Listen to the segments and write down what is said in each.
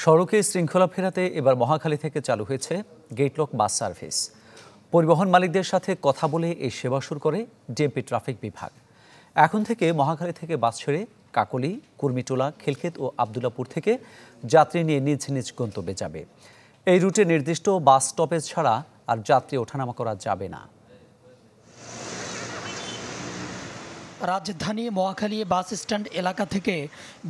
সড়কে শৃঙ্খলা ফেরাতে এবার মহাখালী থেকে চালু হয়েছে গেটলক বাস সার্ভিস। পরিবহন মালিকদের সাথে কথা বলে এই সেবা শুরু করে ডিএমপি ট্রাফিক বিভাগ। এখন থেকে মহাখালী থেকে বাস ছেড়ে কাকলী, কুর্মিটোলা, খিলক্ষেত ও আবদুল্লাপুর থেকে যাত্রী নিয়ে নিজ নিজ গন্তব্যে যাবে। এই রুটে নির্দিষ্ট বাস স্টপেজ ছাড়া আর যাত্রী ওঠানামা করা যাবে না। রাজধানী মহাখালী বাস স্ট্যান্ড এলাকা থেকে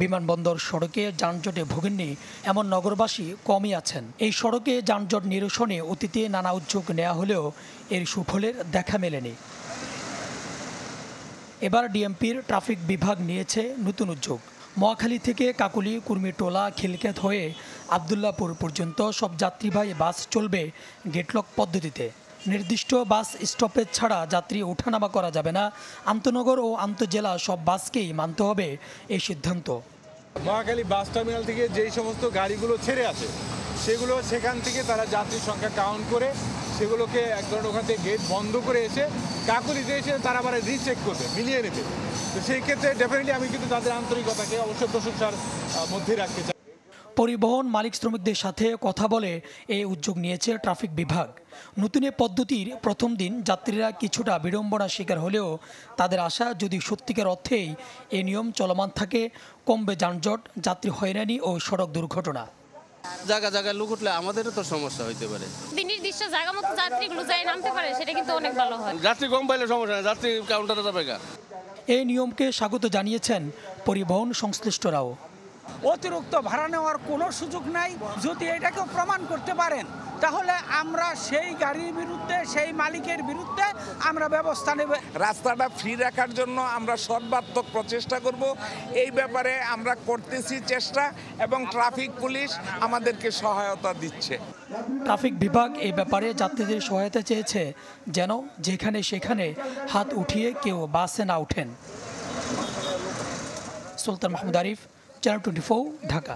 বিমানবন্দর সড়কে যানজটে ভোগেননি এমন নগরবাসী কমই আছেন। এই সড়কে যানজট নিরসনে অতীতে নানা উদ্যোগ নেওয়া হলেও এর সুফলের দেখা মেলেনি। এবার ডিএমপির ট্রাফিক বিভাগ নিয়েছে নতুন উদ্যোগ। মহাখালী থেকে কাকলী, কুর্মিটোলা, খিলক্ষেত হয়ে আবদুল্লাপুর পর্যন্ত সব যাত্রীবাহী বাস চলবে গেটলক পদ্ধতিতে। নির্দিষ্ট বাস স্টপেজ ছাড়া যাত্রী ওঠানামা করা যাবে না। আন্তনগর ও আন্তজেলা সব বাসকেই মানতে হবে এই সিদ্ধান্ত। মহাখালী বাস টার্মিনাল থেকে যেই সমস্ত গাড়িগুলো ছেড়ে আসে সেগুলো সেখান থেকে তারা যাত্রীর সংখ্যা কাউন্ট করে সেগুলোকে এক ধরনের ওখান থেকে গেট বন্ধ করে এসে কাকলীতে এসে তারা আবার রিচেক করবে, মিলিয়ে নেবে। তো সেই ক্ষেত্রে ডেফিনেটলি আমি কিন্তু তাদের আন্তরিকতাকে অবশ্যই প্রশংসার মধ্যে রাখতে চাই। পরিবহন মালিক শ্রমিকদের সাথে কথা বলে এই উদ্যোগ নিয়েছে ট্রাফিক বিভাগ। নতুন পদ্ধতির প্রথম দিন যাত্রীরা কিছুটা বিড়ম্বনার শিকার হলেও তাদের আশা, যদি সত্যিকার অর্থেই এই নিয়ম চলমান থাকে, কমবে যানজট, যাত্রী হয়রানি ও সড়ক দুর্ঘটনা। জায়গায় লোক উঠলে আমাদেরও তো সমস্যা হইতে পারে। নির্দিষ্ট জায়গা মতো যাত্রীগুলো যাই নামতে পারে, সেটা কিন্তু অনেক ভালো হয়। যাত্রী কম পাইলে সমস্যা নেই, যাত্রী কাউন্টারে যাবে। এই নিয়মকে স্বাগত জানিয়েছেন পরিবহন সংশ্লিষ্টরাও। অতিরিক্ত ভাড়া নেওয়ার কোনো সুযোগ নাই। যদি এটাকে প্রমাণ করতে পারেন তাহলে আমরা সেই গাড়ির বিরুদ্ধে, সেই মালিকের বিরুদ্ধে আমরা ব্যবস্থা নেব। রাস্তাটা ফ্রি রাখার জন্য আমরা সর্বাত্মক প্রচেষ্টা করব। এই ব্যাপারে আমরা করতেছি চেষ্টা এবং ট্রাফিক পুলিশ আমাদেরকে সহায়তা দিচ্ছে। ট্রাফিক বিভাগ এই ব্যাপারে যাত্রীদের সহায়তা চেয়েছে, যেন যেখানে সেখানে হাত উঠিয়ে কেউ বাসে না ওঠেন। সুলতান মাহমুদ আরিফ, চ্যানেল 24, ঢাকা।